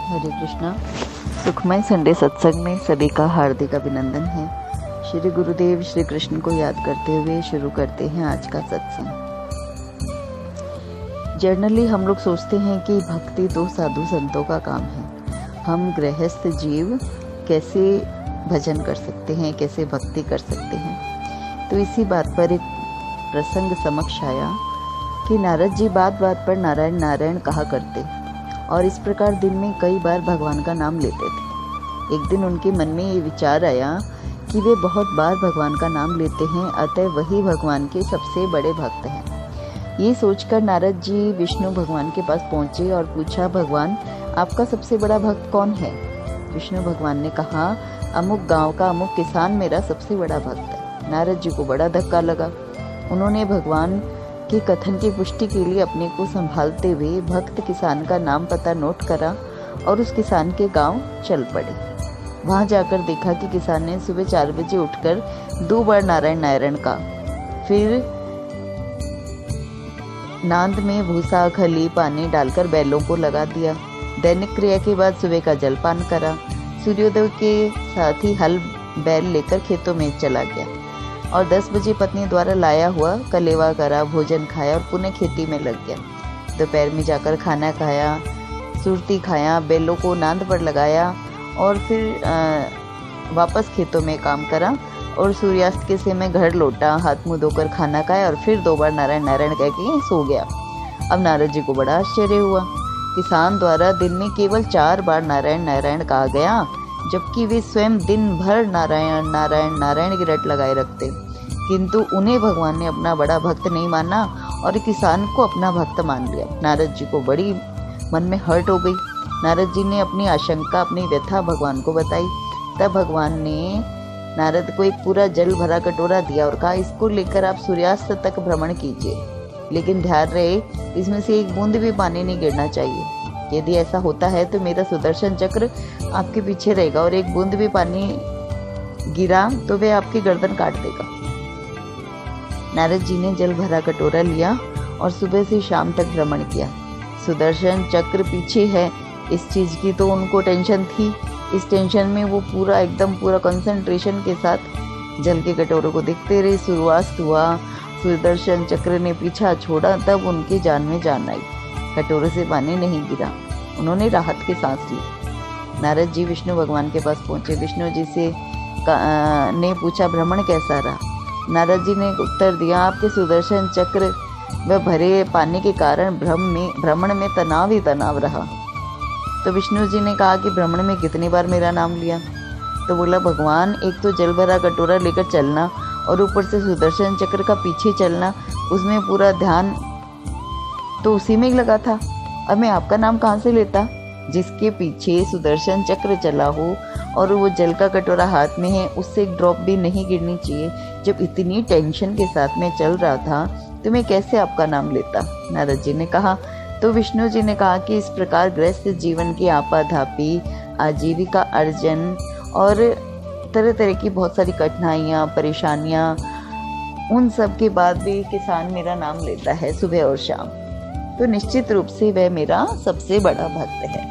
हरे कृष्णा। सुखमय संडे सत्संग में सभी का हार्दिक अभिनंदन है। श्री गुरुदेव श्री कृष्ण को याद करते हुए शुरू करते हैं आज का सत्संग। जनरली हम लोग सोचते हैं कि भक्ति तो साधु संतों का काम है। हम गृहस्थ जीव कैसे भजन कर सकते हैं, कैसे भक्ति कर सकते हैं। तो इसी बात पर एक प्रसंग समक्ष आया कि नारद जी बात बात पर नारायण नारायण कहा करते और इस प्रकार दिन में कई बार भगवान का नाम लेते थे। एक दिन उनके मन में ये विचार आया कि वे बहुत बार भगवान का नाम लेते हैं, अतः वही भगवान के सबसे बड़े भक्त हैं। ये सोचकर नारद जी विष्णु भगवान के पास पहुंचे और पूछा, भगवान आपका सबसे बड़ा भक्त कौन है? विष्णु भगवान ने कहा, अमुक गांव का अमुक किसान मेरा सबसे बड़ा भक्त है। नारद जी को बड़ा धक्का लगा। उन्होंने भगवान के कथन की पुष्टि के लिए अपने को संभालते हुए भक्त किसान का नाम पता नोट करा और उस किसान के गांव चल पड़े। वहां जाकर देखा कि किसान ने सुबह 4 बजे उठकर 2 बार नारायण नारायण का, फिर नांद में भूसा खली पानी डालकर बैलों को लगा दिया। दैनिक क्रिया के बाद सुबह का जलपान करा। सूर्योदय के साथ ही हल बैल लेकर खेतों में चला गया और 10 बजे पत्नी द्वारा लाया हुआ कलेवा करा, भोजन खाया और पुनः खेती में लग गया। दोपहर में जाकर खाना खाया, सुरती खाया, बैलों को नांद पर लगाया और फिर वापस खेतों में काम करा और सूर्यास्त के समय घर लौटा, हाथ मुंह धोकर खाना खाया और फिर 2 बार नारायण नारायण कह के सो गया। अब नारद जी को बड़ा आश्चर्य हुआ। किसान द्वारा दिन में केवल 4 बार नारायण नारायण कहा गया, जबकि वे स्वयं दिन भर नारायण नारायण नारायण की रट लगाए रखते, किंतु उन्हें भगवान ने अपना बड़ा भक्त नहीं माना और किसान को अपना भक्त मान लिया। नारद जी को बड़ी मन में हर्ट हो गई। नारद जी ने अपनी आशंका, अपनी व्यथा भगवान को बताई। तब भगवान ने नारद को एक पूरा जल भरा कटोरा दिया और कहा, इसको लेकर आप सूर्यास्त तक भ्रमण कीजिए, लेकिन ध्यान रहे इसमें से एक बूंद भी पानी नहीं गिरना चाहिए। यदि ऐसा होता है तो मेरा सुदर्शन चक्र आपके पीछे रहेगा और एक बूंद भी पानी गिरा तो वह आपकी गर्दन काट देगा। नारद जी ने जल भरा कटोरा लिया और सुबह से शाम तक भ्रमण किया। सुदर्शन चक्र पीछे है, इस चीज की तो उनको टेंशन थी। इस टेंशन में वो पूरा कंसंट्रेशन के साथ जल के कटोरे को देखते रहे। सूर्यास्त हुआ, सुदर्शन चक्र ने पीछा छोड़ा, तब उनकी जान में जान आई। कटोरे से पानी नहीं गिरा। उन्होंने राहत की सांस ली। नारद जी विष्णु भगवान के पास पहुंचे। विष्णु जी से ने पूछा, भ्रमण कैसा रहा? नारद जी ने उत्तर दिया, आपके सुदर्शन चक्र व भरे पानी के कारण भ्रमण में तनाव ही तनाव रहा। तो विष्णु जी ने कहा कि भ्रमण में कितनी बार मेरा नाम लिया? तो बोला, भगवान एक तो जल भरा कटोरा लेकर चलना और ऊपर से सुदर्शन चक्र का पीछे चलना, उसमें पूरा ध्यान तो उसी में ही लगा था। अब मैं आपका नाम कहाँ से लेता? जिसके पीछे सुदर्शन चक्र चला हो और वो जल का कटोरा हाथ में है, उससे एक ड्रॉप भी नहीं गिरनी चाहिए। जब इतनी टेंशन के साथ मैं चल रहा था तो मैं कैसे आपका नाम लेता? नारद जी ने कहा। तो विष्णु जी ने कहा कि इस प्रकार गृहस्थ जीवन की आपाधापी, आजीविका अर्जन और तरह तरह की बहुत सारी कठिनाइयाँ, परेशानियाँ, उन सब के बाद भी किसान मेरा नाम लेता है सुबह और शाम, तो निश्चित रूप से वह मेरा सबसे बड़ा भक्त है।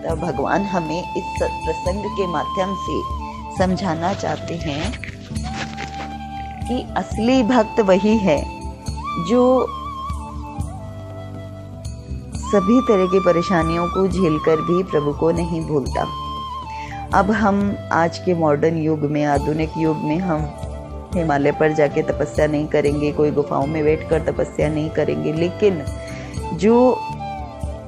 तो भगवान हमें इस प्रसंग के माध्यम से समझाना चाहते हैं कि असली भक्त वही है जो सभी तरह की परेशानियों को झेलकर भी प्रभु को नहीं भूलता। अब हम आज के मॉडर्न युग में, आधुनिक युग में, हम हिमालय पर जाके तपस्या नहीं करेंगे, कोई गुफाओं में बैठकर तपस्या नहीं करेंगे, लेकिन जो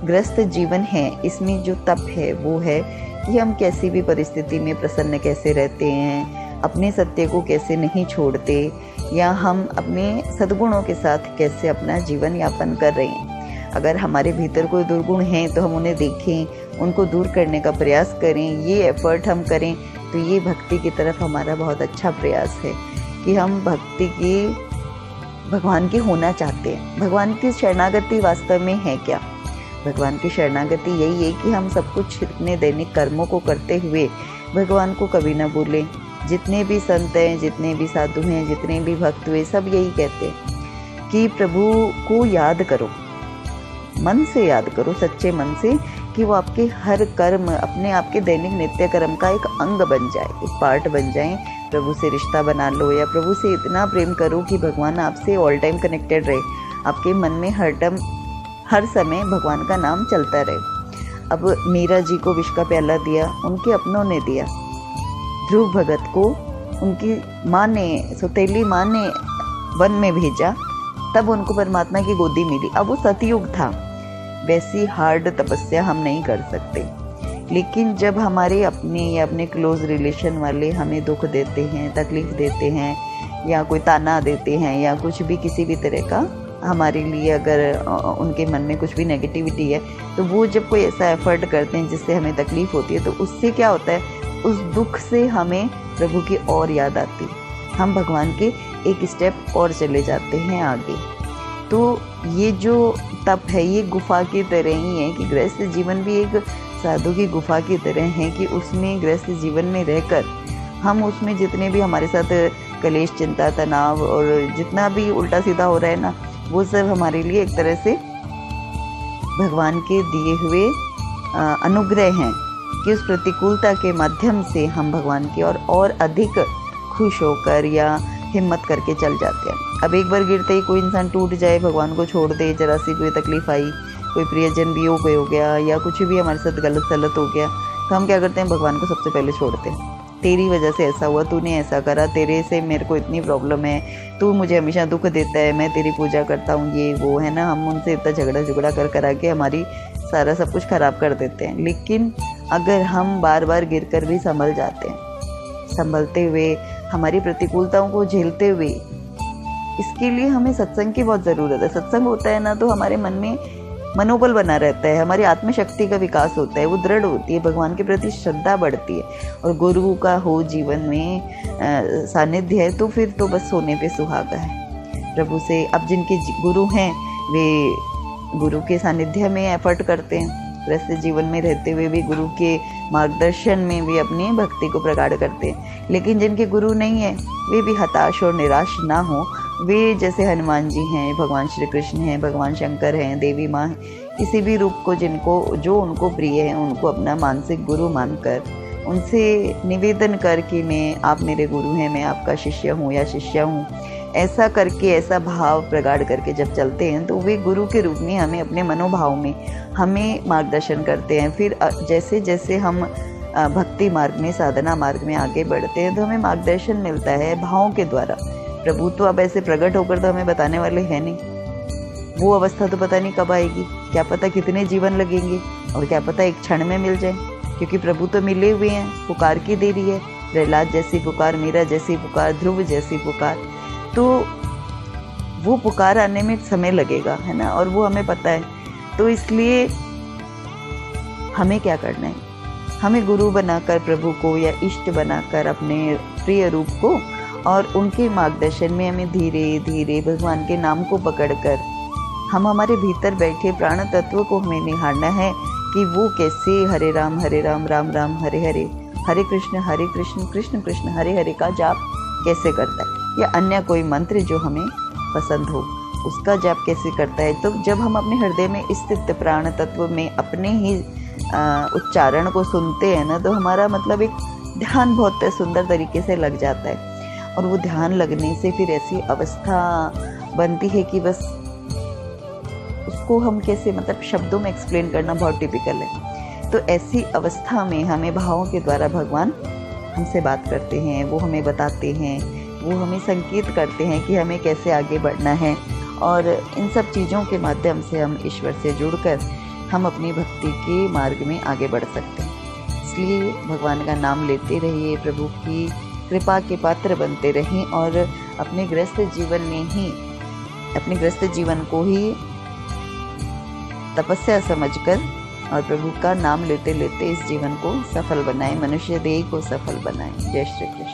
ग्रस्त जीवन है इसमें जो तप है वो है कि हम कैसी भी परिस्थिति में प्रसन्न कैसे रहते हैं, अपने सत्य को कैसे नहीं छोड़ते, या हम अपने सद्गुणों के साथ कैसे अपना जीवन यापन कर रहे हैं। अगर हमारे भीतर कोई दुर्गुण हैं तो हम उन्हें देखें, उनको दूर करने का प्रयास करें, ये एफर्ट हम करें, तो ये भक्ति की तरफ हमारा बहुत अच्छा प्रयास है कि हम भगवान के होना चाहते हैं। भगवान की शरणागति वास्तव में है क्या? भगवान की शरणागति यही है कि हम सब कुछ अपने दैनिक कर्मों को करते हुए भगवान को कभी ना भूलें। जितने भी संत हैं, जितने भी साधु हैं, जितने भी भक्त हुए, सब यही कहते हैं कि प्रभु को याद करो, मन से याद करो, सच्चे मन से, कि वो आपके हर कर्म अपने आप के दैनिक नित्य कर्म का एक अंग बन जाए, एक पार्ट बन जाए। प्रभु से रिश्ता बना लो या प्रभु से इतना प्रेम करो कि भगवान आपसे ऑल टाइम कनेक्टेड रहे, आपके मन में हर समय भगवान का नाम चलता रहे। अब मीरा जी को विष का प्याला दिया, उनके अपनों ने दिया। ध्रुव भगत को उनकी माँ ने, सौतेली माँ ने वन में भेजा, तब उनको परमात्मा की गोदी मिली। अब वो सतयुग था, वैसी हार्ड तपस्या हम नहीं कर सकते। लेकिन जब हमारे अपने या अपने क्लोज रिलेशन वाले हमें दुख देते हैं, तकलीफ देते हैं, या कोई ताना देते हैं, या कुछ भी किसी भी तरह का हमारे लिए अगर उनके मन में कुछ भी नेगेटिविटी है, तो वो जब कोई ऐसा एफर्ट करते हैं जिससे हमें तकलीफ होती है, तो उससे क्या होता है, उस दुख से हमें प्रभु की और याद आती है, हम भगवान के एक स्टेप और चले जाते हैं आगे। तो ये जो तप है ये गुफा की तरह ही है कि गृहस्थ जीवन भी एक साधु की गुफा की तरह है कि उसमें गृहस्थ जीवन में रहकर हम उसमें जितने भी हमारे साथ कलेश, चिंता, तनाव और जितना भी उल्टा सीधा हो रहा है ना, वो सब हमारे लिए एक तरह से भगवान के दिए हुए अनुग्रह हैं कि उस प्रतिकूलता के माध्यम से हम भगवान की और अधिक खुश होकर या हिम्मत करके चल जाते हैं। अब एक बार गिरते ही कोई इंसान टूट जाए, भगवान को छोड़ दे, जरा सी कोई तकलीफ आई, कोई प्रियजन वियोग हो गया या कुछ भी हमारे साथ गलत सलत हो गया, तो हम क्या करते हैं, भगवान को सबसे पहले छोड़ते हैं। तेरी वजह से ऐसा हुआ, तूने ऐसा करा, तेरे से मेरे को इतनी प्रॉब्लम है, तू मुझे हमेशा दुख देता है, मैं तेरी पूजा करता हूँ, ये वो है ना। हम उनसे इतना झगड़ा करा के हमारी सारा सब कुछ ख़राब कर देते हैं। लेकिन अगर हम बार बार गिर कर भी संभल जाते हैं, संभलते हुए हमारी प्रतिकूलताओं को झेलते हुए, इसके लिए हमें सत्संग की बहुत ज़रूरत है। सत्संग होता है ना तो हमारे मन में मनोबल बना रहता है, हमारी आत्मशक्ति का विकास होता है, वो दृढ़ होती है, भगवान के प्रति श्रद्धा बढ़ती है। और गुरु का हो जीवन में सानिध्य है तो फिर तो बस सोने पे सुहागा है प्रभु से। अब जिनके गुरु हैं वे गुरु के सानिध्य में एफर्ट करते हैं, गृहस्थ जीवन में रहते हुए भी गुरु के मार्गदर्शन में वे अपनी भक्ति को प्रगाढ़ करते हैं। लेकिन जिनके गुरु नहीं है वे भी हताश और निराश ना हो। वे जैसे हनुमान जी हैं, भगवान श्री कृष्ण हैं, भगवान शंकर हैं, देवी माँ हैं, किसी भी रूप को जो उनको प्रिय है उनको अपना मानसिक गुरु मानकर उनसे निवेदन कर कि मैं, आप मेरे गुरु हैं, मैं आपका शिष्य हूँ या शिष्या हूँ, ऐसा करके, ऐसा भाव प्रगाढ़ करके जब चलते हैं तो वे गुरु के रूप में हमें अपने मनोभाव में हमें मार्गदर्शन करते हैं। फिर जैसे जैसे हम भक्ति मार्ग में, साधना मार्ग में आगे बढ़ते हैं तो हमें मार्गदर्शन मिलता है भावों के द्वारा। प्रभु तो अब ऐसे प्रकट होकर तो हमें बताने वाले हैं नहीं, वो अवस्था तो पता नहीं कब आएगी, क्या पता कितने जीवन लगेंगे और क्या पता एक क्षण में मिल जाए, क्योंकि प्रभु तो मिले हुए हैं। पुकार की देरी है, प्रहलाद जैसी पुकार, मीरा जैसी पुकार, ध्रुव जैसी पुकार, तो वो पुकार आने में समय लगेगा, है ना, और वो हमें पता है। तो इसलिए हमें क्या करना है, हमें गुरु बनाकर प्रभु को या इष्ट बनाकर अपने प्रिय रूप को और उनके मार्गदर्शन में हमें धीरे धीरे भगवान के नाम को पकड़कर हम हमारे भीतर बैठे प्राण तत्व को हमें निहारना है कि वो कैसे हरे राम राम राम हरे हरे, हरे कृष्ण कृष्ण कृष्ण हरे हरे का जाप कैसे करता है, या अन्य कोई मंत्र जो हमें पसंद हो उसका जाप कैसे करता है। तो जब हम अपने हृदय में स्थित प्राण तत्व में अपने ही उच्चारण को सुनते हैं ना, तो हमारा मतलब एक ध्यान बहुत सुंदर तरीके से लग जाता है। और वो ध्यान लगने से फिर ऐसी अवस्था बनती है कि बस उसको हम कैसे, मतलब शब्दों में एक्सप्लेन करना बहुत टिपिकल है। तो ऐसी अवस्था में हमें भावों के द्वारा भगवान हमसे बात करते हैं, वो हमें बताते हैं, वो हमें संकेत करते हैं कि हमें कैसे आगे बढ़ना है। और इन सब चीज़ों के माध्यम से हम ईश्वर से जुड़कर हम अपनी भक्ति के मार्ग में आगे बढ़ सकते हैं। इसलिए भगवान का नाम लेते रहिए, प्रभु की कृपा के पात्र बनते रहें और अपने गृहस्थ जीवन में ही, अपने गृहस्थ जीवन को ही तपस्या समझकर और प्रभु का नाम लेते लेते इस जीवन को सफल बनाएं, मनुष्य देह को सफल बनाएं। जय श्री कृष्ण।